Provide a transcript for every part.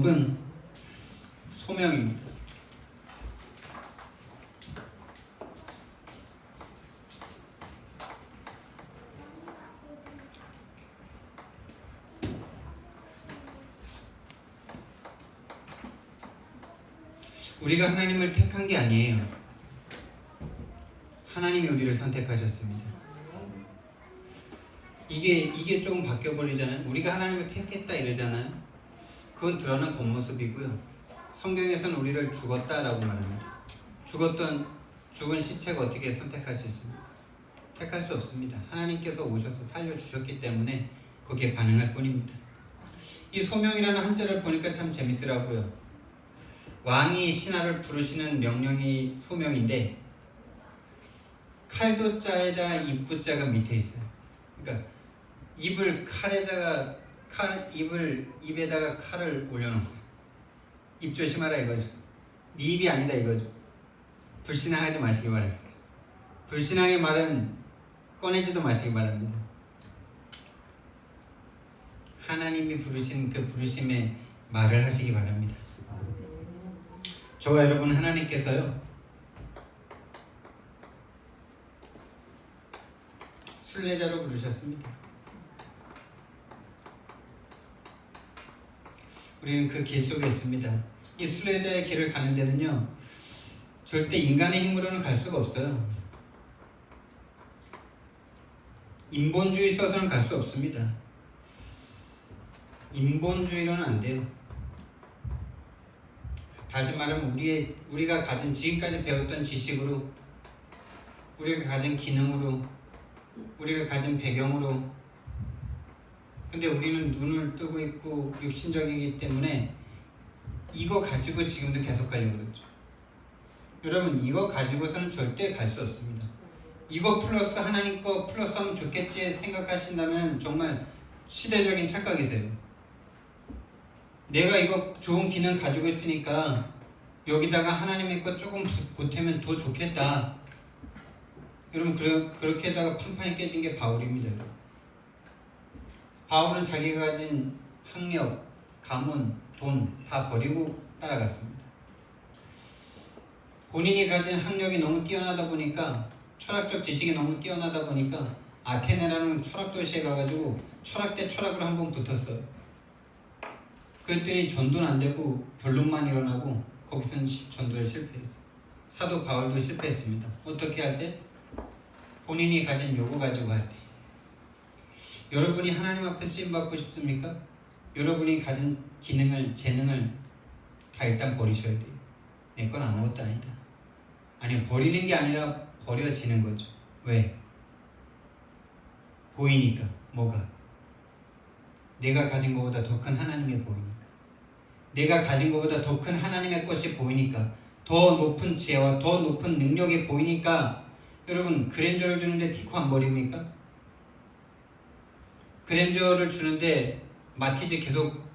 제목은 소명입니다. 우리가 하나님을 택한 게 아니에요. 하나님이 우리를 선택하셨습니다. 이게 조금 바뀌어버리잖아요. 우리가 하나님을 택했다 이러잖아요. 그건 드러난 겉모습이고요. 성경에서는 우리를 죽었다라고 말합니다. 죽은 시체가 어떻게 선택할 수 있습니까? 택할 수 없습니다. 하나님께서 오셔서 살려주셨기 때문에 거기에 반응할 뿐입니다. 이 소명이라는 한자를 보니까 참 재밌더라고요. 왕이 신하를 부르시는 명령이 소명인데 칼도자에다 입구자가 밑에 있어요. 그러니까 입에다가 칼을 올려놓은 거예요. 입 조심하라 이거죠. 네 입이 아니다 이거죠. 불신앙하지 마시기 바랍니다. 불신앙의 말은 꺼내지도 마시기 바랍니다. 하나님이 부르신 그 부르심에 말을 하시기 바랍니다. 저와 여러분, 하나님께서요 순례자로 부르셨습니다. 우리는 그 길 속에 있습니다. 이 순례자의 길을 가는 데는요 절대 인간의 힘으로는 갈 수가 없어요. 인본주의 있어서는 갈 수 없습니다. 인본주의로는 안 돼요. 다시 말하면 우리가 가진 지금까지 배웠던 지식으로, 우리가 가진 기능으로, 우리가 가진 배경으로. 근데 우리는 눈을 뜨고 있고 육신적이기 때문에 이거 가지고 지금도 계속 가려고 그러죠. 여러분, 이거 가지고서는 절대 갈 수 없습니다. 이거 플러스 하나님 거 플러스 하면 좋겠지 생각하신다면 정말 시대적인 착각이세요. 내가 이거 좋은 기능 가지고 있으니까 여기다가 하나님의 거 조금 보태면 더 좋겠다. 여러분, 그렇게 해다가 판판이 깨진 게 바울입니다. 바울은 자기가 가진 학력, 가문, 돈 다 버리고 따라갔습니다. 본인이 가진 학력이 너무 뛰어나다 보니까, 철학적 지식이 너무 뛰어나다 보니까 아테네라는 철학 도시에 가가지고 철학 대 철학으로 한번 붙었어요. 그랬더니 전도는 안 되고 변론만 일어나고 거기서는 전도를 실패했어요. 사도 바울도 실패했습니다. 어떻게 할 때? 본인이 가진 요구 가지고 할 때. 여러분이 하나님 앞에 쓰임받고 싶습니까? 여러분이 가진 기능을, 재능을 다 일단 버리셔야 돼요. 내 건 아무것도 아니다. 아니, 버리는 게 아니라 버려지는 거죠. 왜? 보이니까. 뭐가? 내가 가진 것보다 더 큰 하나님이 보이니까. 내가 가진 것보다 더 큰 하나님의 것이 보이니까. 더 높은 지혜와 더 높은 능력이 보이니까. 여러분, 그랜저를 주는데 티코 안 버립니까? 그랜저를 주는데 마티즈 계속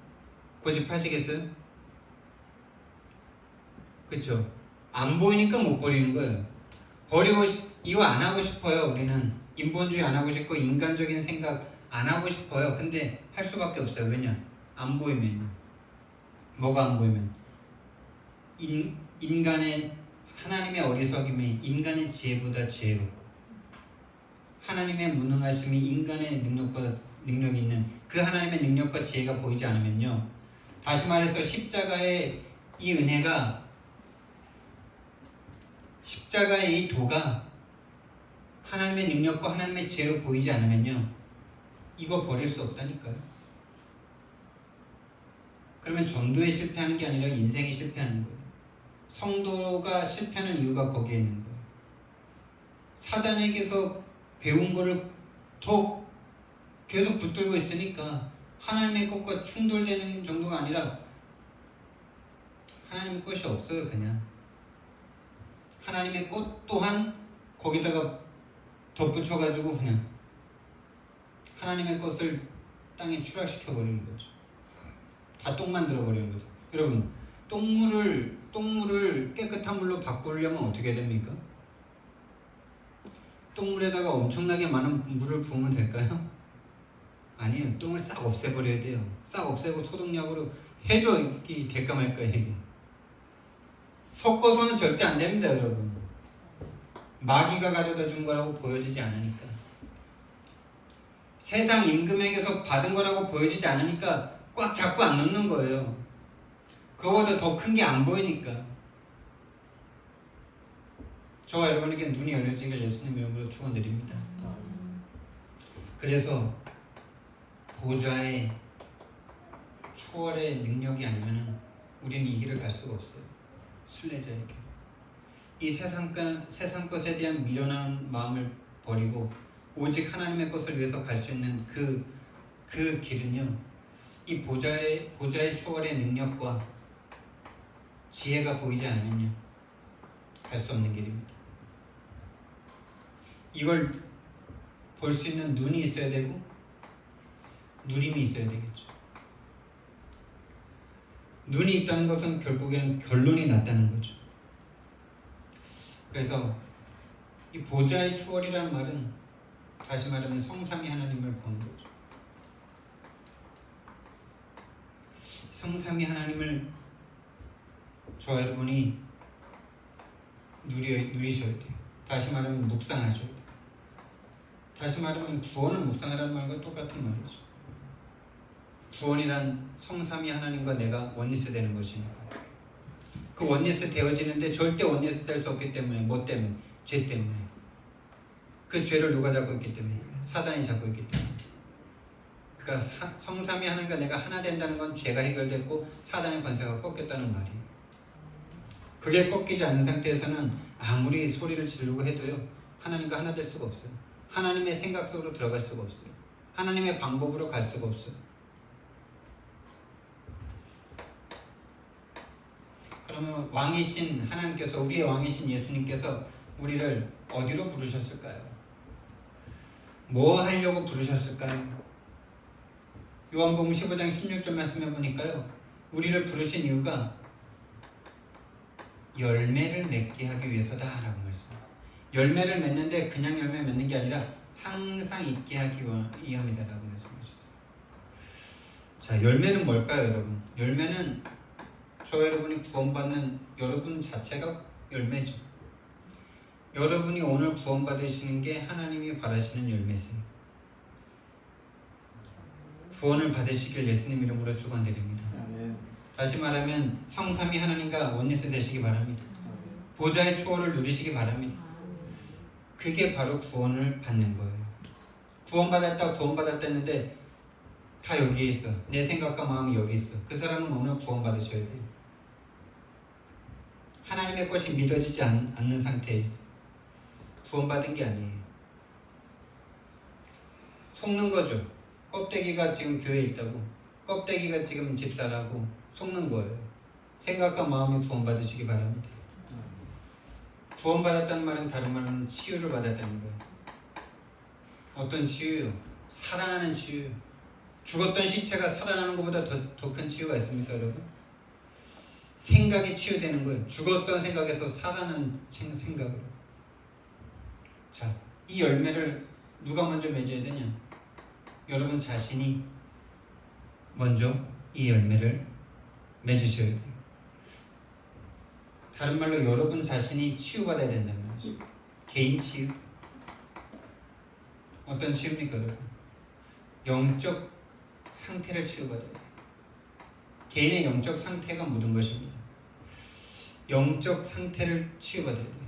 고집하시겠어요? 그렇죠? 안 보이니까 못 버리는 거예요. 이거 안 하고 싶어요. 우리는 인본주의 안 하고 싶고 인간적인 생각 안 하고 싶어요. 근데 할 수밖에 없어요. 왜냐? 안 보이면. 뭐가 안 보이면? 인간의, 하나님의 어리석임이 인간의 지혜보다 지혜롭고, 하나님의 무능하심이 인간의 능력보다 능력이 있는 그 하나님의 능력과 지혜가 보이지 않으면요, 다시 말해서 십자가의 이 은혜가, 십자가의 이 도가 하나님의 능력과 하나님의 지혜로 보이지 않으면요, 이거 버릴 수 없다니까요. 그러면 전도에 실패하는 게 아니라 인생이 실패하는 거예요. 성도가 실패하는 이유가 거기에 있는 거예요. 사단에게서 배운 거를 더 계속 붙들고 있으니까 하나님의 것과 충돌되는 정도가 아니라 하나님의 것이 없어요. 그냥 하나님의 것 또한 거기다가 덧붙여가지고 그냥 하나님의 것을 땅에 추락시켜버리는 거죠. 다 똥 만들어버리는 거죠. 여러분, 똥물을 깨끗한 물로 바꾸려면 어떻게 됩니까? 똥물에다가 엄청나게 많은 물을 부으면 될까요? 아니에요. 똥을 싹 없애버려야 돼요. 싹 없애고 소독약으로 해도 이게 될까 말까 해. 섞어서는 절대 안 됩니다, 여러분. 마귀가 가져다 준 거라고 보여지지 않으니까. 세상 임금에게서 받은 거라고 보여지지 않으니까 꽉 잡고 안 놓는 거예요. 그거보다 더 큰 게 안 보이니까. 저와 여러분에게 눈이 열려지길 예수님 이름으로 축원드립니다. 그래서 보좌의 초월의 능력이 아니면 우리는 이 길을 갈 수가 없어요. 순례자에게. 이 세상 것에 대한 미련한 마음을 버리고 오직 하나님의 것을 위해서 갈 수 있는 그 길은요, 이 보좌의 초월의 능력과 지혜가 보이지 않으면요, 갈 수 없는 길입니다. 이걸 볼 수 있는 눈이 있어야 되고 누림이 있어야 되겠죠. 눈이 있다는 것은 결국에는 결론이 났다는 거죠. 그래서 이 보좌의 초월이라는 말은 다시 말하면 성삼위 하나님을 보는 거죠. 성삼위 하나님을 저와 여러분이 누리셔야 돼요. 다시 말하면 묵상하셔야 돼요. 다시 말하면 구원을 묵상하라는 말과 똑같은 말이죠. 구원이란 성삼위 하나님과 내가 원리스 되는 것이니까. 그 원리스 되어지는데 절대 원리스 될 수 없기 때문에, 뭐 때문에? 죄 때문에. 그 죄를 누가 잡고 있기 때문에? 사단이 잡고 있기 때문에. 그러니까 성삼위 하나님과 내가 하나 된다는 건 죄가 해결됐고 사단의 권세가 꺾였다는 말이에요. 그게 꺾이지 않은 상태에서는 아무리 소리를 지르고 해도요, 하나님과 하나 될 수가 없어요. 하나님의 생각 속으로 들어갈 수가 없어요. 하나님의 방법으로 갈 수가 없어요. 그러면 왕이신 하나님께서, 우리의 왕이신 예수님께서 우리를 어디로 부르셨을까요? 뭐 하려고 부르셨을까요? 요한복음 15장 16절 말씀해 보니까요, 우리를 부르신 이유가 열매를 맺게 하기 위해서다라고 말씀합니다. 열매를 맺는데 그냥 열매 맺는 게 아니라 항상 있게 하기 위함이다라고 말씀하셨어요. 자, 열매는 뭘까요, 여러분? 열매는 저와 여러분이 구원받는 여러분 자체가 열매죠. 여러분이 오늘 구원받으시는 게 하나님이 바라시는 열매세요. 구원을 받으시길 예수님 이름으로 축원드립니다. 다시 말하면 성삼위 하나님과 원리스 되시기 바랍니다. 보좌의 초월을 누리시기 바랍니다. 그게 바로 구원을 받는 거예요. 구원받았다 했는데 다 여기에 있어. 내 생각과 마음이 여기 있어. 그 사람은 오늘 구원받으셔야 돼요. 하나님의 것이 믿어지지 않는 상태에 있어. 구원받은 게 아니에요. 속는 거죠. 껍데기가 지금 교회에 있다고, 껍데기가 지금 집사라고 속는 거예요. 생각과 마음이 구원받으시기 바랍니다. 구원받았다는 말은 다른 말로는 치유를 받았다는 거예요. 어떤 치유요? 살아나는 치유. 죽었던 시체가 살아나는 것보다 더 큰 치유가 있습니까, 여러분? 생각이 치유되는 거예요. 죽었던 생각에서 살아나는 생각으로. 자, 이 열매를 누가 먼저 맺어야 되냐? 여러분 자신이 먼저 이 열매를 맺으셔야 돼요. 다른 말로 여러분 자신이 치유받아야 된다는 말이죠. 개인 치유. 어떤 치유입니까, 여러분? 영적 상태를 치유받아야 돼요. 개인의 영적 상태가 모든 것입니다. 영적 상태를 치유받아야 돼요.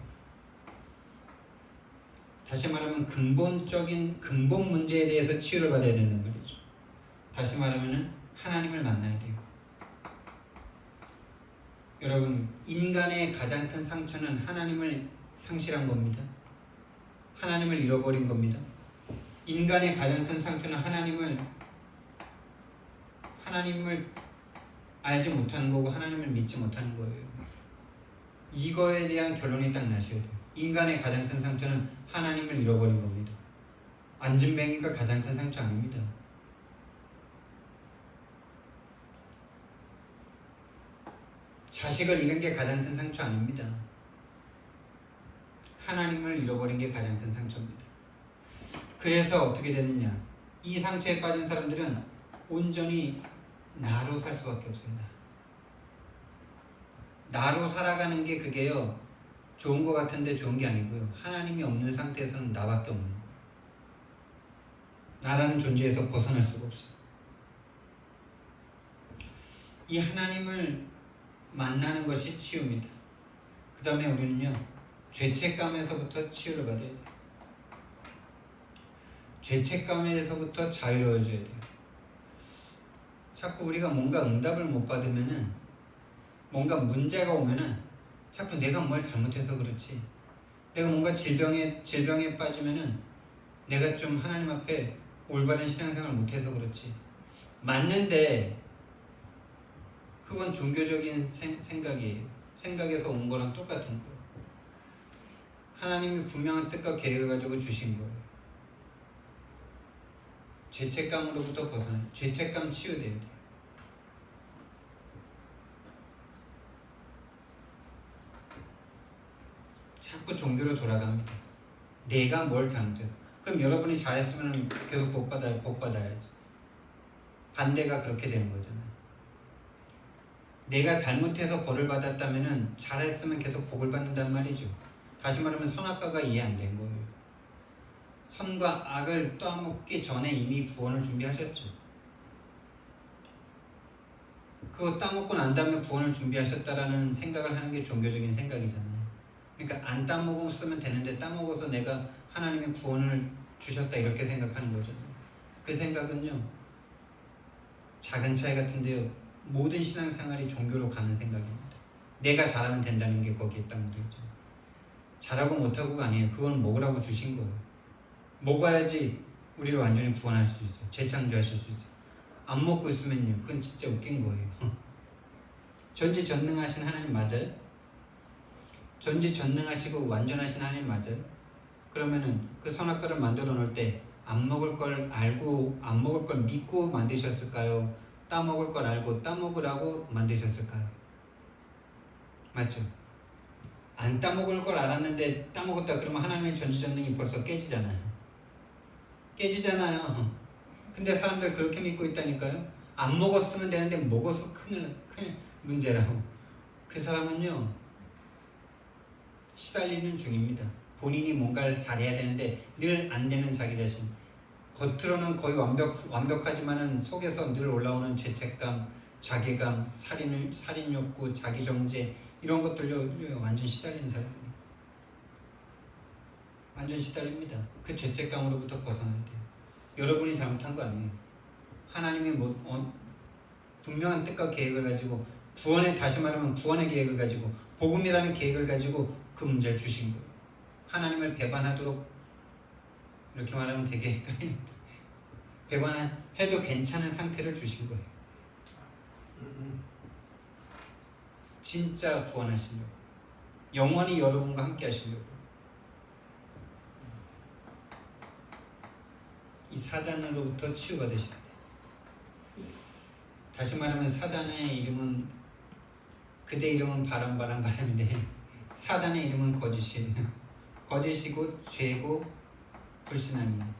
다시 말하면 근본 문제에 대해서 치유를 받아야 된다는 말이죠. 다시 말하면 하나님을 만나야 돼요. 여러분, 인간의 가장 큰 상처는 하나님을 상실한 겁니다. 하나님을 잃어버린 겁니다. 인간의 가장 큰 상처는 하나님을 알지 못하는 거고 하나님을 믿지 못하는 거예요. 이거에 대한 결론이 딱 나셔야 돼요. 인간의 가장 큰 상처는 하나님을 잃어버린 겁니다. 안진뱅이가 가장 큰 상처 아닙니다. 자식을 잃은 게 가장 큰 상처 아닙니다. 하나님을 잃어버린 게 가장 큰 상처입니다. 그래서 어떻게 되느냐? 이 상처에 빠진 사람들은 온전히 나로 살 수밖에 없습니다. 나로 살아가는 게 그게요 좋은 것 같은데 좋은 게 아니고요. 하나님이 없는 상태에서는 나밖에 없는 거예요. 나라는 존재에서 벗어날 수가 없어요. 이 하나님을 만나는 것이 치유입니다. 그 다음에 우리는요 죄책감에서부터 치유를 받아야 돼요. 죄책감에서부터 자유로워져야 돼요. 자꾸 우리가 뭔가 응답을 못 받으면은, 뭔가 문제가 오면은 자꾸 내가 뭘 잘못해서 그렇지, 내가 뭔가 질병에 빠지면은 내가 좀 하나님 앞에 올바른 신앙생활을 못해서 그렇지, 맞는데 그건 종교적인 생각이에요. 생각에서 온 거랑 똑같은 거예요. 하나님이 분명한 뜻과 계획을 가지고 주신 거예요. 죄책감으로부터 벗어나, 죄책감 치유돼야 돼요. 자꾸 종교로 돌아갑니다. 내가 뭘 잘못해서. 그럼 여러분이 잘했으면 계속 복 받아야죠. 반대가 그렇게 되는 거잖아요. 내가 잘못해서 벌을 받았다면은 잘했으면 계속 복을 받는단 말이죠. 다시 말하면 선악과가 이해 안 된 거예요. 선과 악을 떠먹기 전에 이미 구원을 준비하셨죠. 그거 따먹고 난 다음에 구원을 준비하셨다라는 생각을 하는 게 종교적인 생각이잖아요. 그러니까 안 따먹었으면 되는데 따먹어서 내가 하나님의 구원을 주셨다 이렇게 생각하는 거잖아요. 그 생각은요 작은 차이 같은데요 모든 신앙생활이 종교로 가는 생각입니다. 내가 잘하면 된다는 게 거기에 있다고 그랬죠. 잘하고 못하고가 아니에요. 그건 먹으라고 주신 거예요. 먹어야지 우리를 완전히 구원할 수 있어요. 재창조하실 수 있어요. 안 먹고 있으면요 그건 진짜 웃긴 거예요. 전지전능하신 하나님 맞아요? 전지전능하시고 완전하신 하나님 맞아요? 그러면은 그 선악과를 만들어 놓을 때 안 먹을 걸 알고 안 먹을 걸 믿고 만드셨을까요? 따먹을 걸 알고 따먹으라고 만드셨을까요? 맞죠? 안 따먹을 걸 알았는데 따먹었다 그러면 하나님의 전지전능이 벌써 깨지잖아요. 근데 사람들 그렇게 믿고 있다니까요. 안 먹었으면 되는데 먹어서 큰일 문제라고. 그 사람은요 시달리는 중입니다. 본인이 뭔가를 잘해야 되는데 늘 안 되는 자기 자신. 겉으로는 거의 완벽하지만은 속에서 늘 올라오는 죄책감, 자괴감, 살인 욕구, 자기 정죄 이런 것들로 완전 시달리는 사람이에요. 완전 시달립니다. 그 죄책감으로부터 벗어나야 돼요. 여러분이 잘못한 거 아니에요. 하나님이 분명한 뜻과 계획을 가지고 다시 말하면 구원의 계획을 가지고 복음이라는 계획을 가지고 그 문제를 주신 거예요. 하나님을 배반하도록 이렇게 말하면 되게 헷갈리는데 배반해도 괜찮은 상태를 주신 거예요. 진짜 구원하시려고, 영원히 여러분과 함께 하시려고. 이 사단으로부터 치유받으셔야 돼요. 다시 말하면 사단의 이름은, 그대 이름은 바람인데 사단의 이름은 거짓이고 죄고 불신함이에요.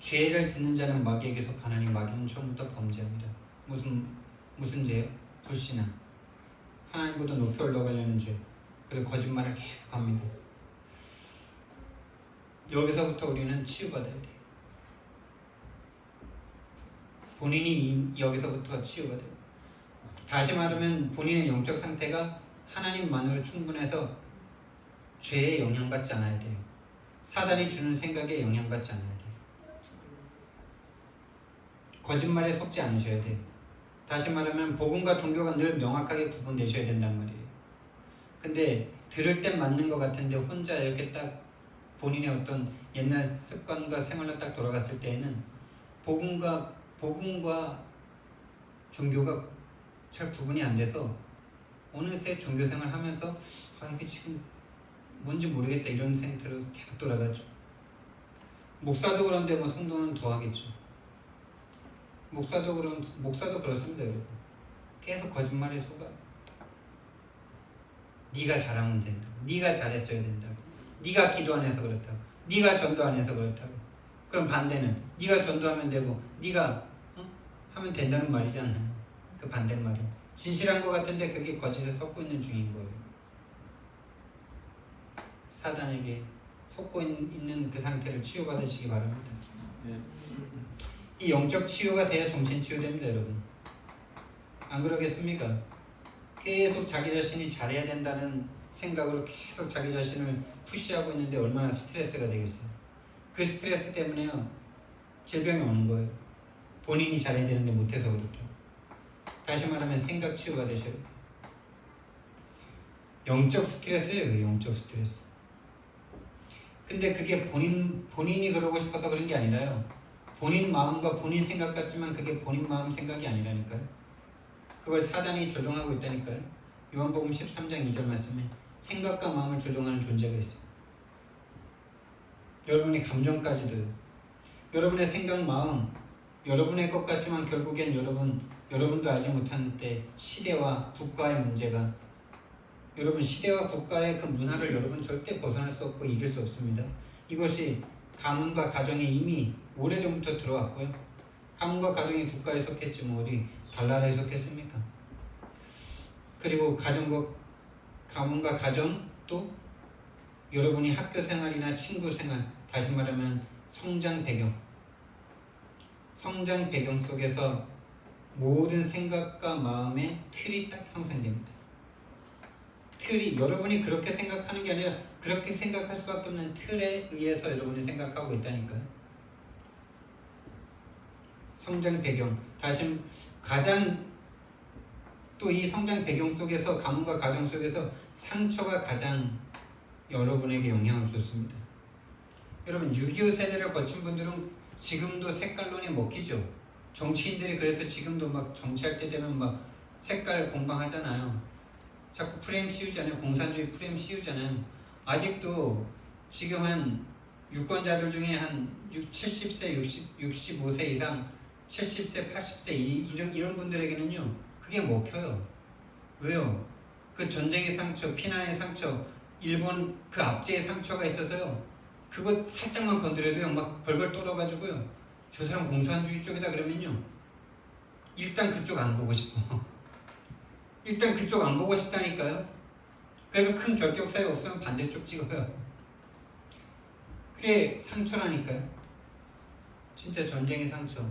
죄를 짓는 자는 마귀에게 속하나니 마귀는 처음부터 범죄합니다. 무슨 죄요? 불신함. 하나님보다 높이 올라가려는 죄. 그리고 거짓말을 계속합니다. 여기서부터 우리는 치유받아야 돼요. 본인이 여기서부터 치유받아야 돼요. 다시 말하면 본인의 영적 상태가 하나님만으로 충분해서 죄에 영향받지 않아야 돼요. 사단이 주는 생각에 영향받지 않아야 돼요. 거짓말에 속지 않으셔야 돼요. 다시 말하면 복음과 종교가 늘 명확하게 구분되셔야 된단 말이에요. 근데 들을 땐 맞는 것 같은데 혼자 이렇게 딱 본인의 어떤 옛날 습관과 생활로 딱 돌아갔을 때에는 복음과 종교가 잘 구분이 안 돼서 어느새 종교생활 하면서 이게 지금 뭔지 모르겠다 이런 상태로 계속 돌아가죠. 목사도 그런데 뭐 성도는 더 하겠죠. 목사도 그렇습니다, 여러분. 계속 거짓말에 속아. 네가 잘하면 된다고, 네가 잘했어야 된다고, 네가 기도 안 해서 그렇다고, 네가 전도 안 해서 그렇다고. 그럼 반대는 네가 전도하면 되고 네가 하면 된다는 말이잖아요. 그 반대말은 진실한 것 같은데 그게 거짓에 섞고 있는 중인 거예요. 사단에게 속고 있는 그 상태를 치유받으시기 바랍니다. 이 영적 치유가 돼야 정신 치유됩니다, 여러분. 안 그러겠습니까? 계속 자기 자신이 잘해야 된다는 생각으로 계속 자기 자신을 푸시하고 있는데 얼마나 스트레스가 되겠어요. 그 스트레스 때문에요, 질병이 오는 거예요. 본인이 잘해야 되는데 못해서 그렇다. 다시 말하면 생각 치유가 되셔요. 영적 스트레스예요, 그 영적 스트레스. 근데 그게 본인이 그러고 싶어서 그런 게 아니라요. 본인 마음과 본인 생각 같지만 그게 본인 마음 생각이 아니라니까요. 그걸 사단이 조종하고 있다니까요. 요한복음 13장 2절 말씀에 생각과 마음을 조종하는 존재가 있어요. 여러분의 감정까지도요. 여러분의 생각, 마음, 여러분의 것 같지만 결국엔 여러분도 알지 못하는 때 시대와 국가의 문제가, 여러분 시대와 국가의 그 문화를 여러분 절대 벗어날 수 없고 이길 수 없습니다. 이것이 가문과 가정에 이미 오래전부터 들어왔고요. 가문과 가정이 국가에 속했지 뭐 어디 달나라에 속했습니까? 그리고 가문과 가정 또 여러분이 학교 생활이나 친구 생활, 다시 말하면 성장 배경 속에서 모든 생각과 마음의 틀이 딱 형성됩니다. 틀이 여러분이 그렇게 생각하는 게 아니라 그렇게 생각할 수밖에 없는 틀에 의해서 여러분이 생각하고 있다니까요. 성장 배경, 다시 가장 또 이 성장 배경 속에서 가문과 가정 속에서 상처가 가장 여러분에게 영향을 줬습니다. 여러분 6.25 세대를 거친 분들은 지금도 색깔론이 먹히죠. 정치인들이 그래서 지금도 막 정치할 때 되면 막 색깔 공방하잖아요. 자꾸 프레임 씌우잖아요. 공산주의 프레임 씌우잖아요. 아직도 지금 한 유권자들 중에 한 70세, 65세 이상 70세, 80세 이런 분들에게는요 그게 먹혀요. 왜요? 그 전쟁의 상처, 피난의 상처, 일본 그 압제의 상처가 있어서요. 그거 살짝만 건드려도요 막 벌벌 떨어가지고요. 저 사람 공산주의 쪽이다 그러면요 일단 그쪽 안 보고 싶어. 일단 그쪽 안 보고 싶다니까요. 그래서 큰 결격사유 없으면 반대쪽 찍어요. 그게 상처라니까요. 진짜 전쟁의 상처.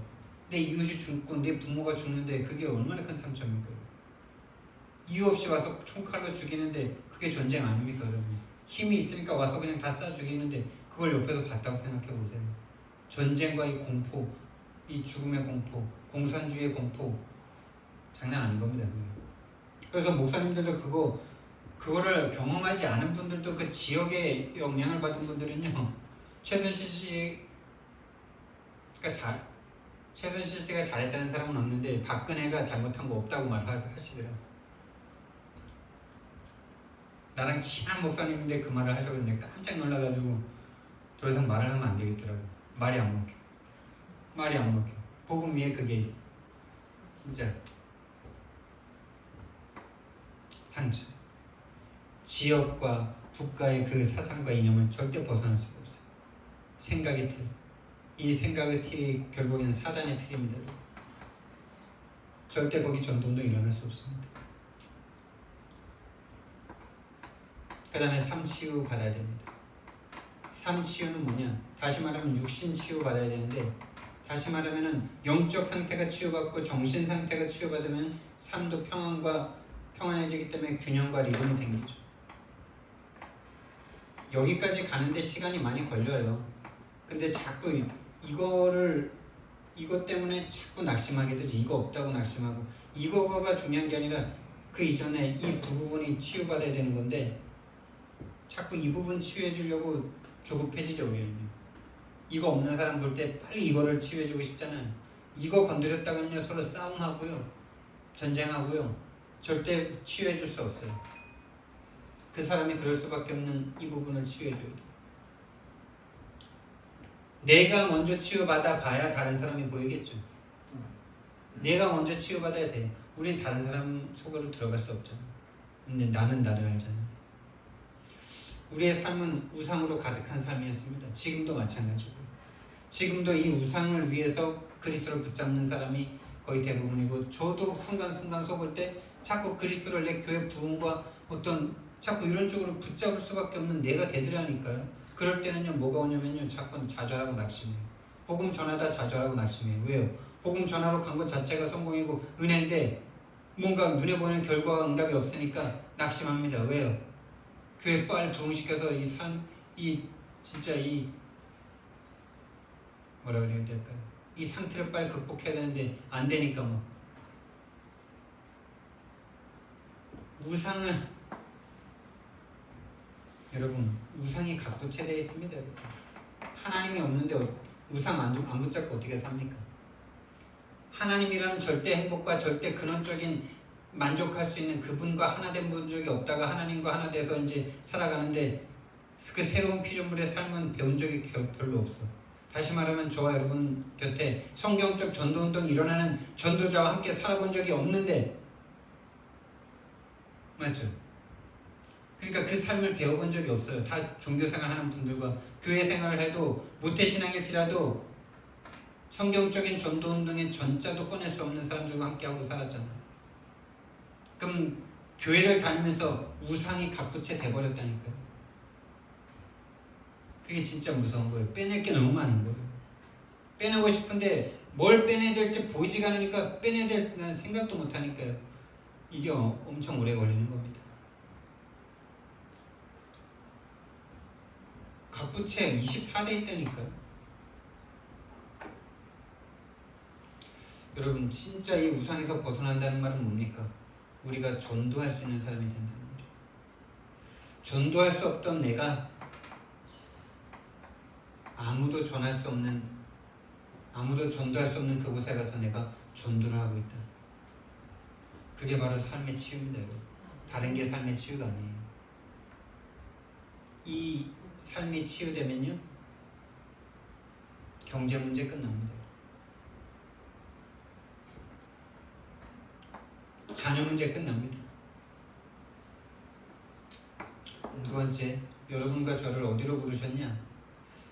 내 이웃이 죽고 내 부모가 죽는데 그게 얼마나 큰 상처입니까? 이유 없이 와서 총칼로 죽이는데 그게 전쟁 아닙니까, 여러분? 힘이 있으니까 와서 그냥 다 쏴 죽이는데 그걸 옆에서 봤다고 생각해 보세요. 전쟁과 이 공포, 이 죽음의 공포, 공산주의의 공포 장난 아닌 겁니다. 그래서 목사님들도 그거를 경험하지 않은 분들도 그 지역에 영향을 받은 분들은요, 최순실 씨가 잘했다는 사람은 없는데 박근혜가 잘못한 거 없다고 말하시더라고요. 나랑 친한 목사님인데 그 말을 하셔서 깜짝 놀라가지고 더 이상 말을 하면 안 되겠더라고. 말이 안 먹혀. 복음 위에 그게 있어. 진짜 상처. 지역과 국가의 그 사상과 이념을 절대 벗어날 수가 없어요. 생각의 틀. 이 생각의 틀이 결국엔 사단의 틀입니다. 절대 거기 전도운동 일어날 수 없습니다. 그 다음에 삶 치유 받아야 됩니다. 삶 치유는 뭐냐? 다시 말하면 육신 치유 받아야 되는데, 다시 말하면은 영적 상태가 치유받고 정신 상태가 치유받으면 삶도 평안해지기 때문에 균형과 리듬이 생기죠. 여기까지 가는데 시간이 많이 걸려요. 근데 자꾸 이것 때문에 자꾸 낙심하게 되죠. 이거 없다고 낙심하고, 이거가 중요한 게 아니라 그 이전에 이 두 부분이 치유받아야 되는 건데 자꾸 이 부분 치유해 주려고 조급해지죠. 우리는 이거 없는 사람 볼 때 빨리 이거를 치유해 주고 싶잖아요. 이거 건드렸다가는요 서로 싸움하고요, 전쟁하고요, 절대 치유해 줄 수 없어요. 그 사람이 그럴 수밖에 없는 이 부분을 치유해 줘야 돼요. 내가 먼저 치유받아 봐야 다른 사람이 보이겠죠. 내가 먼저 치유받아야 돼요. 우린 다른 사람 속으로 들어갈 수 없잖아요. 근데 나는 나를 알잖아요. 우리의 삶은 우상으로 가득한 삶이었습니다. 지금도 마찬가지고. 지금도 이 우상을 위해서 그리스도를 붙잡는 사람이 거의 대부분이고, 저도 순간순간 속을 때 자꾸 그리스도를 내 교회 부흥과 어떤 자꾸 이런 쪽으로 붙잡을 수밖에 없는 내가 되더라니까요. 그럴 때는요, 뭐가 오냐면요, 자꾸 좌절하고 낙심해요. 복음 전하다 좌절하고 낙심해요. 왜요? 복음 전하러 간 것 자체가 성공이고 은혜인데 뭔가 눈에 보이는 결과와 응답이 없으니까 낙심합니다. 왜요? 교회 빨리 부흥시켜서 이 진짜 이 뭐라 그래야 될까요? 이 상태를 빨리 극복해야 되는데 안 되니까 뭐 우상을, 여러분, 우상이 각도체되어 있습니다. 여러분. 하나님이 없는데 우상 안 붙잡고 어떻게 삽니까? 하나님이라는 절대 행복과 절대 근원적인 만족할 수 있는 그분과 하나 된 적이 없다가 하나님과 하나 돼서 이제 살아가는데, 그 새로운 피조물의 삶은 배운 적이 별로 없어. 다시 말하면 저와 여러분 곁에 성경적 전도운동이 일어나는 전도자와 함께 살아본 적이 없는데, 맞죠? 그러니까 그 삶을 배워본 적이 없어요. 다 종교생활 하는 분들과 교회 생활을 해도 모태신앙일지라도 성경적인 전도운동의 전자도 꺼낼 수 없는 사람들과 함께하고 살았잖아요. 그럼 교회를 다니면서 우상이 각부채 돼버렸다니까요. 그게 진짜 무서운 거예요. 빼낼 게 너무 많은 거예요. 빼내고 싶은데 뭘 빼내야 될지 보이지가 않으니까 빼내야 될 생각도 못 하니까요. 이게 엄청 오래 걸리는 겁니다. 각부채 24대 있다니까요. 여러분, 진짜 이 우상에서 벗어난다는 말은 뭡니까? 우리가 전도할 수 있는 사람이 된다는 거죠. 전도할 수 없던 내가 아무도 전도할 수 없는 그곳에 가서 내가 전도를 하고 있다. 그게 바로 삶의 치유입니다. 여러분. 다른 게 삶의 치유가 아니에요. 이 삶이 치유되면요, 경제 문제 끝납니다. 자녀 문제 끝납니다. 두 번째, 여러분과 저를 어디로 부르셨냐?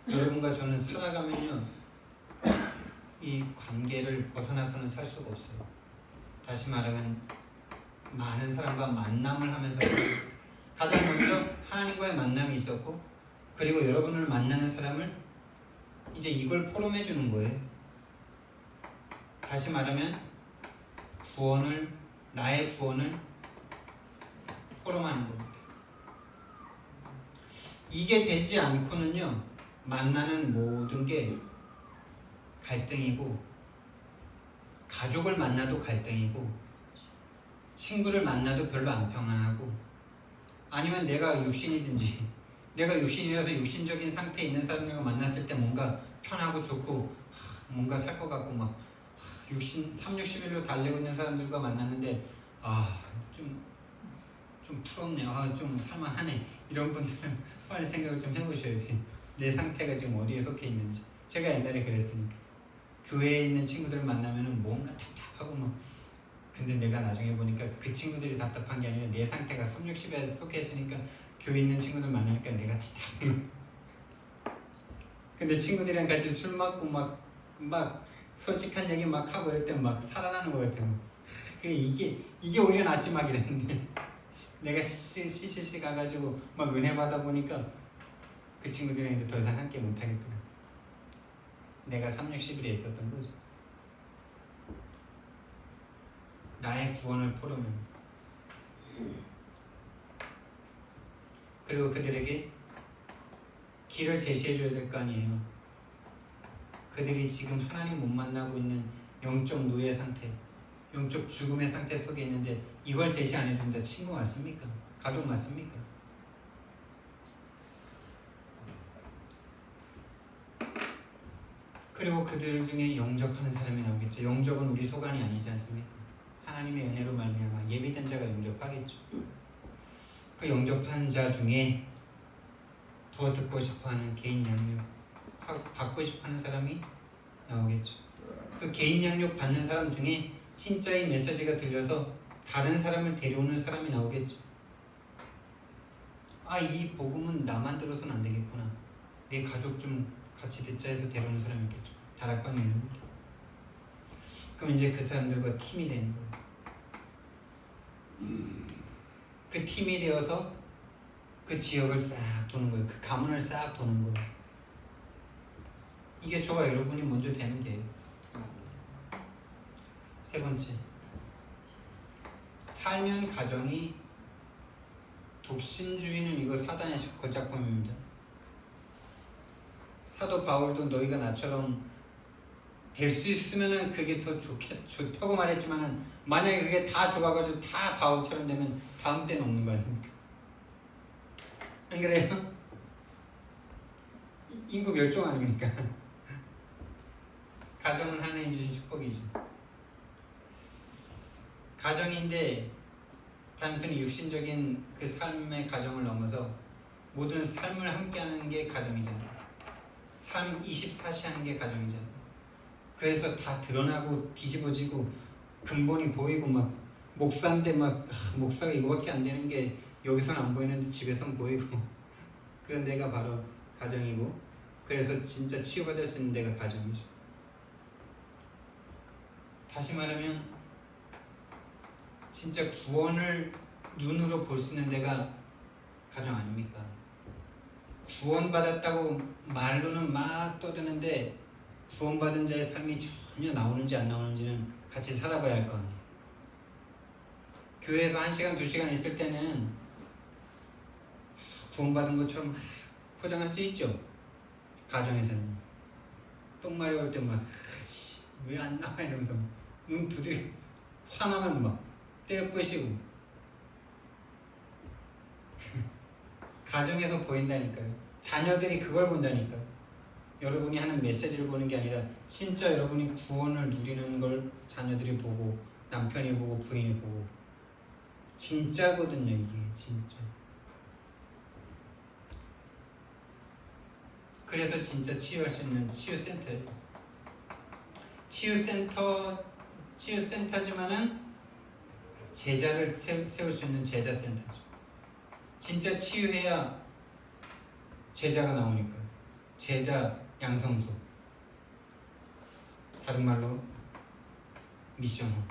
여러분과 저는 살아가면요, 이 관계를 벗어나서는 살 수가 없어요. 다시 말하면 많은 사람과 만남을 하면서 가장 먼저 하나님과의 만남이 있었고, 그리고 여러분을 만나는 사람을 이제 이걸 포럼해 주는 거예요. 다시 말하면 나의 구원을 포럼하는 겁니다. 이게 되지 않고는요, 만나는 모든 게 갈등이고, 가족을 만나도 갈등이고, 친구를 만나도 별로 안 평안하고, 아니면 내가 육신이든지, 내가 육신이라서 육신적인 상태에 있는 사람들과 만났을 때 뭔가 편하고 좋고 뭔가 살 것 같고 막 육신 360일로 달리고 있는 사람들과 만났는데 좀 풀었네, 좀 살만하네, 이런 분들은 빨리 생각을 좀 해보셔야 돼요. 내 상태가 지금 어디에 속해 있는지. 제가 옛날에 그랬으니까 교회에 있는 친구들을 만나면은 뭔가 답답하고 막, 근데 내가 나중에 보니까 그 친구들이 답답한 게 아니라 내 상태가 360에 속해 있으니까 교회 있는 친구들 만나니까 내가 답답해. 근데 친구들이랑 같이 술 먹고 막 솔직한 얘기 막 하고 이럴 때 막 살아나는 것 같아요. 그래, 이게 오히려 낫지 막 이랬는데 내가 CCC 가가지고 막 은혜 받아 보니까 그 친구들이랑 이제 더 이상 함께 못 하겠더라. 내가 360일에 있었던 거죠. 나의 구원을 포럼합니다. 그리고 그들에게 길을 제시해줘야 될 거 아니에요. 그들이 지금 하나님 못 만나고 있는 영적 노예 상태, 영적 죽음의 상태 속에 있는데 이걸 제시 안 해준다. 친구 맞습니까? 가족 맞습니까? 그리고 그들 중에 영접하는 사람이 나오겠죠. 영접은 우리 소관이 아니지 않습니까? 하나님의 은혜로 말미암아 예비된 자가 영접하겠죠. 그 영접한 자 중에 더 듣고 싶어하는 개인 양육 받고 싶어하는 사람이 나오겠죠. 그 개인 양육 받는 사람 중에 진짜의 메시지가 들려서 다른 사람을 데려오는 사람이 나오겠죠. 이 복음은 나만 들어서는 안 되겠구나. 내 가족 좀 같이 듣자 해서 데려오는 사람이 있겠죠. 다락방에 있는 분. 그럼 이제 그 사람들과 팀이 되는 거예요. 그 팀이 되어서 그 지역을 싹 도는 거예요. 그 가문을 싹 도는 거예요. 이게 저와 여러분이 먼저 되는 게예요. 세 번째, 살면 가정이 독신주의는 이거 사단의 걸작품입니다. 사도 바울도 너희가 나처럼 될 수 있으면은 그게 더 좋다고 말했지만은 만약에 그게 다 좋아가지고 다 바울처럼 되면 다음 때는 없는 거 아닙니까? 안 그래요? 인구 멸종 아닙니까? 가정은 하나님 주신 축복이죠. 가정인데 단순히 육신적인 그 삶의 가정을 넘어서 모든 삶을 함께하는 게 가정이잖아요. 삶 24시 하는 게 가정이잖아요. 그래서 다 드러나고 뒤집어지고 근본이 보이고 막 목사인데 막 목사가 이거밖에 안 되는 게 여기선 안 보이는데 집에선 보이고 그런 데가 바로 가정이고, 그래서 진짜 치유받을 수 있는 데가 가정이죠. 다시 말하면 진짜 구원을 눈으로 볼 수 있는 데가 가정 아닙니까? 구원받았다고 말로는 막 떠드는데 구원받은 자의 삶이 전혀 나오는지 안 나오는지는 같이 살아봐야 할 거 아니에요. 교회에서 1시간, 2시간 있을 때는 구원받은 것처럼 막 포장할 수 있죠. 가정에서는 똥 마려울 때 막 왜 안 나와 이러면서 눈 두드려 화나면 막 때려 부시고 가정에서 보인다니까요. 자녀들이 그걸 본다니까요. 여러분이 하는 메시지를 보는 게 아니라 진짜 여러분이 구원을 누리는 걸 자녀들이 보고 남편이 보고 부인이 보고 진짜거든요. 이게 진짜. 그래서 진짜 치유할 수 있는 치유센터예요. 치유센터지만은 제자를 세울 수 있는 제자센터죠. 진짜 치유해야 제자가 나오니까. 제자 양성소. 다른 말로 미션홈.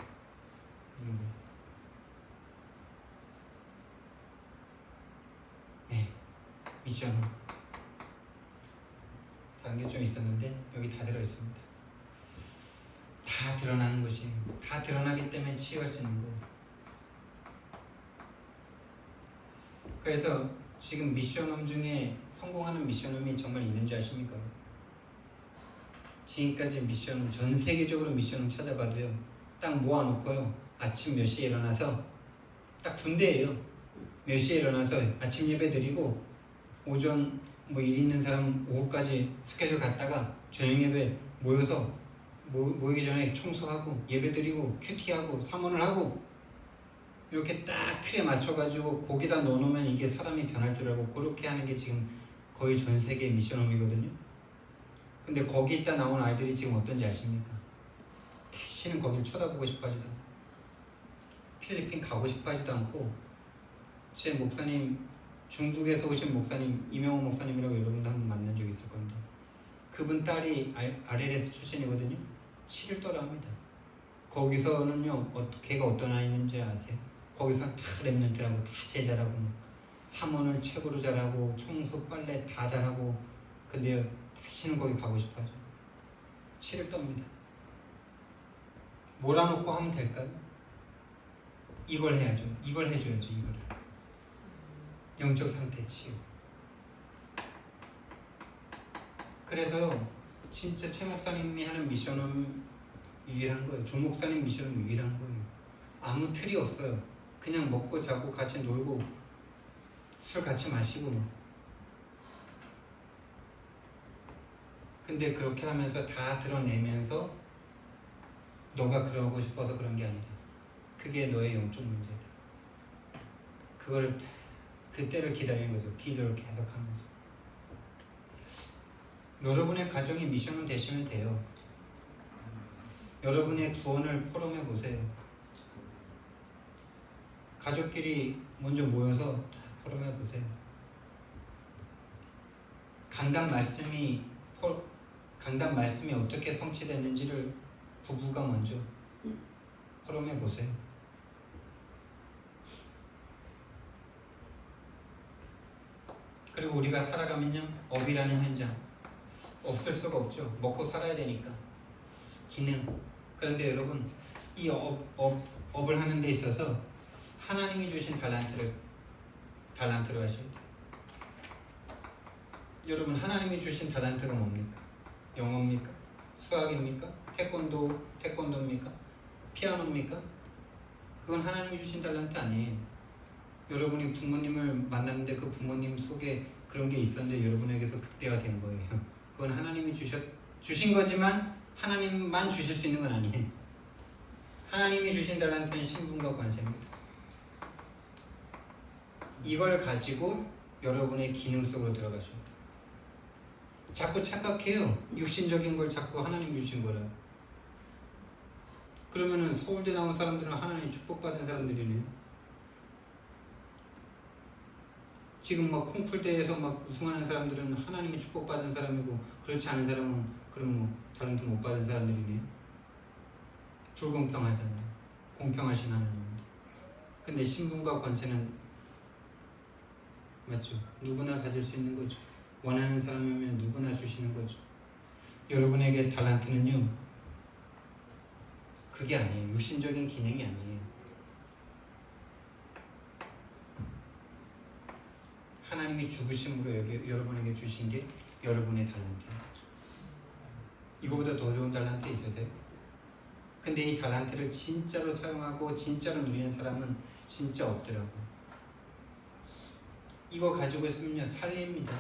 네, 미션홈. 다른 게 좀 있었는데 여기 다 들어 있습니다. 다 드러나는 것이에요. 다 드러나기 때문에 치유할 수 있는 거예요. 그래서 지금 미션홈 중에 성공하는 미션홈이 정말 있는지 아십니까? 지금까지 미션홈, 전 세계적으로 미션홈 찾아봐도요, 딱 모아놓고요, 아침 몇 시에 일어나서, 딱 군대예요. 몇 시에 일어나서 아침 예배 드리고 오전 뭐 일 있는 사람 오후까지 스케줄 갔다가 저녁 예배 모여서 모이기 전에 청소하고 예배 드리고 큐티하고 사문을 하고 이렇게 딱 틀에 맞춰가지고 거기다 넣어놓으면 이게 사람이 변할 줄 알고 그렇게 하는 게 지금 거의 전 세계 미션홈이거든요. 근데 거기 있다 나온 아이들이 지금 어떤지 아십니까? 다시는 거길 쳐다보고 싶어 하지도 않고 필리핀 가고 싶어 하지도 않고, 제 목사님, 중국에서 오신 목사님 이명호 목사님이라고 여러분도 한번 만난 적이 있을 건데 그분 딸이 RLS 출신이거든요. 11도를 합니다. 거기서는요, 걔가 어떤 아이인지 아세요? 거기서 다 랩런트라고 다 제자라고 사문을 최고로 잘하고 청소 빨래 다 잘하고, 근데 다시는 거기 가고 싶어 하죠. 11도입니다. 몰아놓고 하면 될까요? 이걸 해야죠. 이걸 해줘야죠. 이거를. 영적 상태 치유. 그래서요, 진짜 최 목사님이 하는 미션은 유일한 거예요. 조 목사님 미션은 유일한 거예요. 아무 틀이 없어요. 그냥 먹고 자고 같이 놀고 술 같이 마시고 뭐. 근데 그렇게 하면서 다 드러내면서 너가 그러고 싶어서 그런 게 아니라 그게 너의 영적 문제다. 그걸 그때를 기다리는 거죠. 기도를 계속하면서. 여러분의 가정이 미션은 되시면 돼요. 여러분의 구원을 포럼해 보세요. 가족끼리 먼저 모여서 다 포럼해 보세요. 강단 말씀이 강단 말씀이 어떻게 성취됐는지를 부부가 먼저 포럼해 보세요. 그리고 우리가 살아가면요, 업이라는 현장 없을 수가 없죠. 먹고 살아야 되니까. 기능. 그런데 여러분, 이 업을 하는 데 있어서 하나님이 주신 달란트를 하셔야 돼요. 여러분, 하나님이 주신 달란트가 뭡니까? 영어입니까? 수학입니까? 태권도입니까? 피아노입니까? 그건 하나님이 주신 달란트 아니에요. 여러분이 부모님을 만났는데 그 부모님 속에 그런 게 있었는데 여러분에게서 극대화 된 거예요. 그건 하나님이 주신 거지만 하나님만 주실 수 있는 건 아니에요. 하나님이 주신 달란트는 신분과 권세입니다. 이걸 가지고 여러분의 기능 속으로 들어가셔야 돼요. 자꾸 착각해요. 육신적인 걸 자꾸 하나님 주신 거라. 그러면은 서울대 나온 사람들은 하나님 축복받은 사람들이네요. 지금 막 콩쿨대에서 막 우승하는 사람들은 하나님이 축복받은 사람이고, 그렇지 않은 사람은 그럼 뭐 달란트 못 받은 사람들이네요. 불공평하잖아요. 공평하신 하나님인데. 근데 신분과 권세는 맞죠? 누구나 가질 수 있는 거죠. 원하는 사람이면 누구나 주시는 거죠. 여러분에게 달란트는요, 그게 아니에요. 육신적인 기능이 아니에요. 하나님이 죽으심으로 여러분에게 주신 게 여러분의 달란트예요. 이거보다 더 좋은 달란트 있으세요? 근데 이 달란트를 진짜로 사용하고 진짜로 누리는 사람은 진짜 없더라고요. 이거 가지고 있으면요, 살립니다.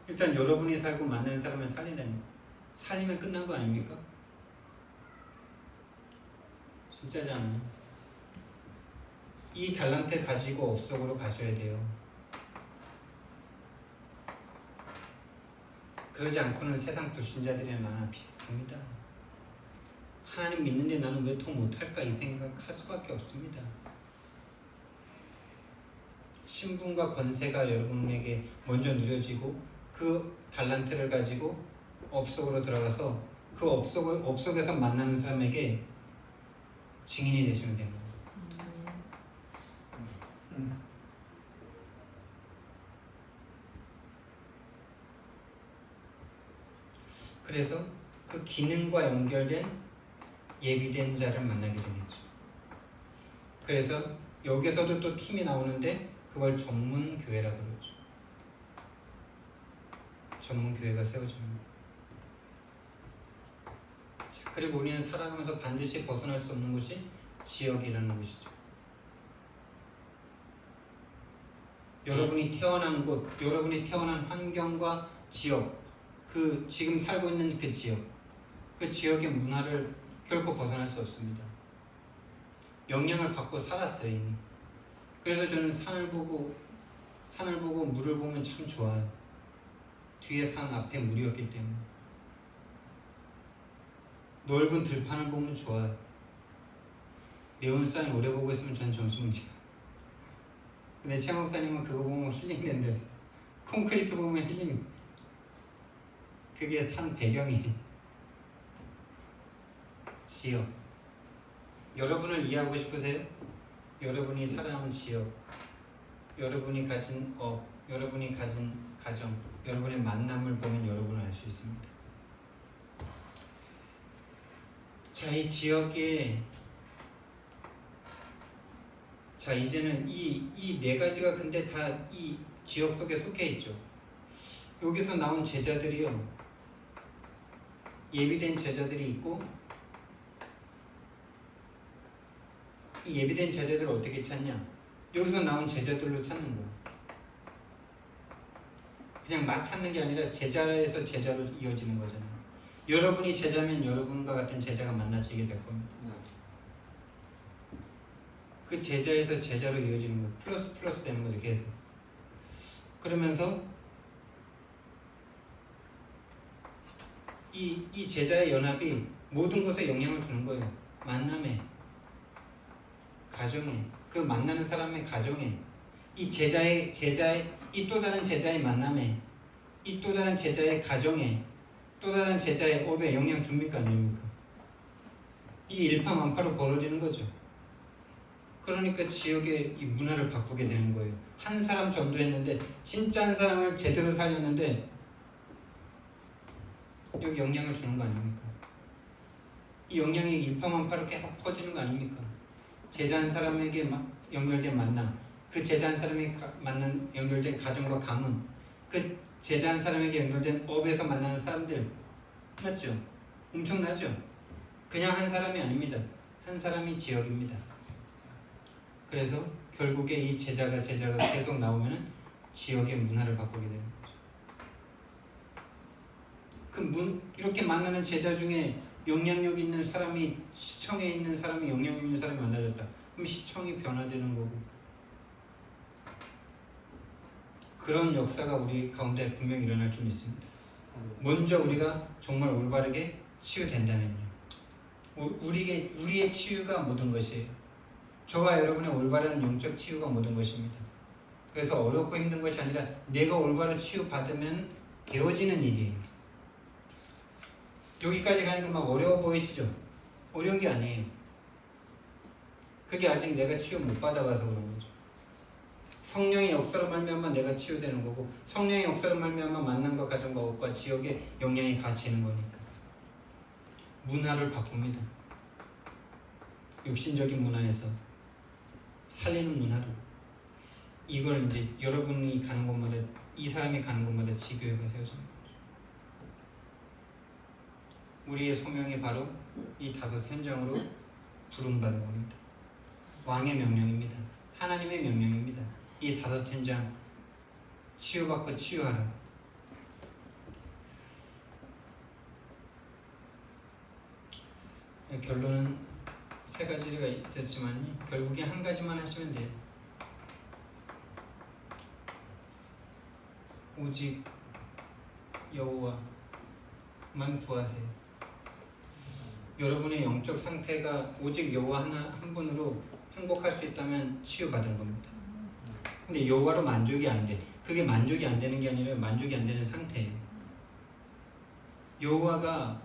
일단 여러분이 살고 만나는 사람을 살린다니까. 살리면 끝난 거 아닙니까? 진짜잖아요. 이 달란트 가지고 업 속으로 가셔야 돼요. 그러지 않고는 세상 불신자들이나 나나 비슷합니다. 하나님 믿는데 나는 왜 더 못할까 이 생각할 수밖에 없습니다. 신분과 권세가 여러분에게 먼저 누려지고 그 달란트를 가지고 업 속으로 들어가서 그 업 속에서 만나는 사람에게 증인이 되시면 됩니다. 그래서 그 기능과 연결된 예비된 자를 만나게 되겠죠. 그래서 여기서도 또 팀이 나오는데 그걸 전문교회라고 그러죠. 전문교회가 세워집니다. 자, 그리고 우리는 살아가면서 반드시 벗어날 수 없는 곳이 지역이라는 곳이죠. 여러분이 태어난 곳, 여러분이 태어난 환경과 지역, 그 지금 살고 있는 그 지역의 문화를 결코 벗어날 수 없습니다. 영향을 받고 살았어요 이미. 그래서 저는 산을 보고 물을 보면 참 좋아요. 뒤에 산 앞에 물이었기 때문에. 넓은 들판을 보면 좋아요. 매운 쌀 오래 보고 있으면 전 정신문제야. 근데 최 목사님은 그거 보면 힐링된대요. 콘크리트 보면 힐링. 그게 산 배경이 지역. 여러분을 이해하고 싶으세요? 여러분이 살아온 지역, 여러분이 가진 업, 여러분이 가진 가정, 여러분의 만남을 보면 여러분을 알 수 있습니다. 자, 이 지역에 자 이제는 이 네 가지가 근데 다 이 지역 속에 속해 있죠. 여기서 나온 제자들이요, 예비된 제자들이 있고, 이 예비된 제자들을 어떻게 찾냐? 여기서 나온 제자들로 찾는 거야. 그냥 막 찾는 게 아니라 제자에서 제자로 이어지는 거잖아요. 여러분이 제자면 여러분과 같은 제자가 만나지게 될 겁니다. 그 제자에서 제자로 이어지는 거예요. 플러스 되는 거죠, 계속. 그러면서 이 제자의 연합이 모든 것에 영향을 주는 거예요. 만남에, 가정에, 그 만나는 사람의 가정에, 이 제자의 이 또 다른 제자의 만남에, 이 또 다른 제자의 가정에 또 다른 제자의 업에 영향 줍니까 안 줍니까? 이게 일파만파로 벌어지는 거죠. 그러니까 지역의 이 문화를 바꾸게 되는 거예요. 한 사람 전도했는데 진짜 한 사람을 제대로 살렸는데 여기 영향을 주는 거 아닙니까? 이 영향이 일파만파로 계속 퍼지는 거 아닙니까? 제자 한 사람에게 연결된 만남, 그 제자 한 사람이 연결된 가정과 가문, 그 제자 한 사람에게 연결된 업에서 만나는 사람들, 맞죠? 엄청나죠? 그냥 한 사람이 아닙니다. 한 사람이 지역입니다. 그래서 결국에 이 제자가 계속 나오면 지역의 문화를 바꾸게 되는 거죠. 이렇게 만나는 제자 중에 영향력 있는 사람이, 시청에 있는 사람이, 영향력 있는 사람이 만나졌다. 그럼 시청이 변화되는 거고, 그런 역사가 우리 가운데 분명히 일어날 줄 믿습니다. 먼저 우리가 정말 올바르게 치유된다면요. 우리의 치유가 모든 것이에요. 저와 여러분의 올바른 영적 치유가 모든 것입니다. 그래서 어렵고 힘든 것이 아니라 내가 올바로 치유받으면 되어지는 일이에요. 여기까지 가는 게 막 어려워 보이시죠? 어려운 게 아니에요. 그게 아직 내가 치유 못 받아봐서 그런 거죠. 성령의 역사로 말미암아 내가 치유되는 거고, 성령의 역사로 말미암아 만남과 가정과 업과 지역의 영향이 갇히는 거니까. 문화를 바꿉니다. 육신적인 문화에서 살리는 문화로. 이걸 이제 여러분이 가는 곳마다, 이 사람이 가는 곳마다 지교회가 세워지는 거죠. 우리의 소명이 바로 이 5 현장으로 부름받은 겁니다. 왕의 명령입니다. 하나님의 명령입니다. 이 5 현장 치유받고 치유하라. 결론은 3가지가 있었지만 결국에 한 가지만 하시면 돼요. 오직 여호와만 구하세요. 여러분의 영적 상태가 오직 여호와 한 분으로 행복할 수 있다면 치유받은 겁니다. 근데 여호와로 만족이 안 돼. 그게 만족이 안 되는 게 아니라 만족이 안 되는 상태예요. 여호와가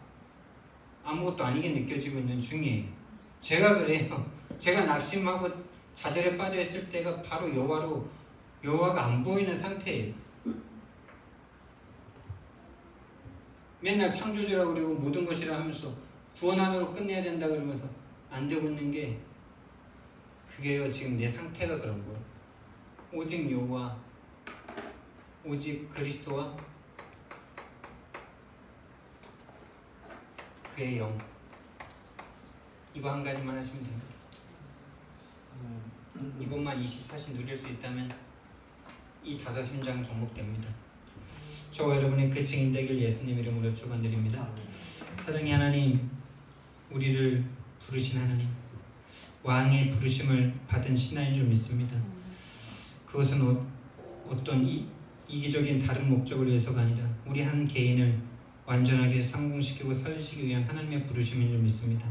아무것도 아니게 느껴지고 있는 중이에요. 제가 그래요. 제가 낙심하고 좌절에 빠져 있을 때가 바로 여호와가 안 보이는 상태예요. 맨날 창조주라고 그러고 모든 것이라 하면서 구원 안으로 끝내야 된다 그러면서 안 되고 있는 게, 그게요 지금 내 상태가 그런 거예요. 오직 여호와, 오직 그리스도와 그의 영, 이거 한 가지만 하시면 됩니다. 이것만 24시 누릴 수 있다면 이 5 현장 정복됩니다. 저와 여러분의 그 증인 되길 예수님 이름으로 축원드립니다. 사랑의 하나님, 우리를 부르신 하나님, 왕의 부르심을 받은 신하인 줄 믿습니다. 그것은 어떤 이기적인 다른 목적을 위해서가 아니라 우리 한 개인을 완전하게 성공시키고 살리시기 위한 하나님의 부르심인 줄 믿습니다.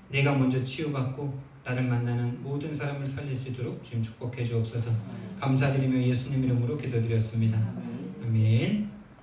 내가 먼저 치유받고 나를 만나는 모든 사람을 살릴 수 있도록 주님 축복해 주옵소서. 감사드리며 예수님 이름으로 기도드렸습니다. 아멘.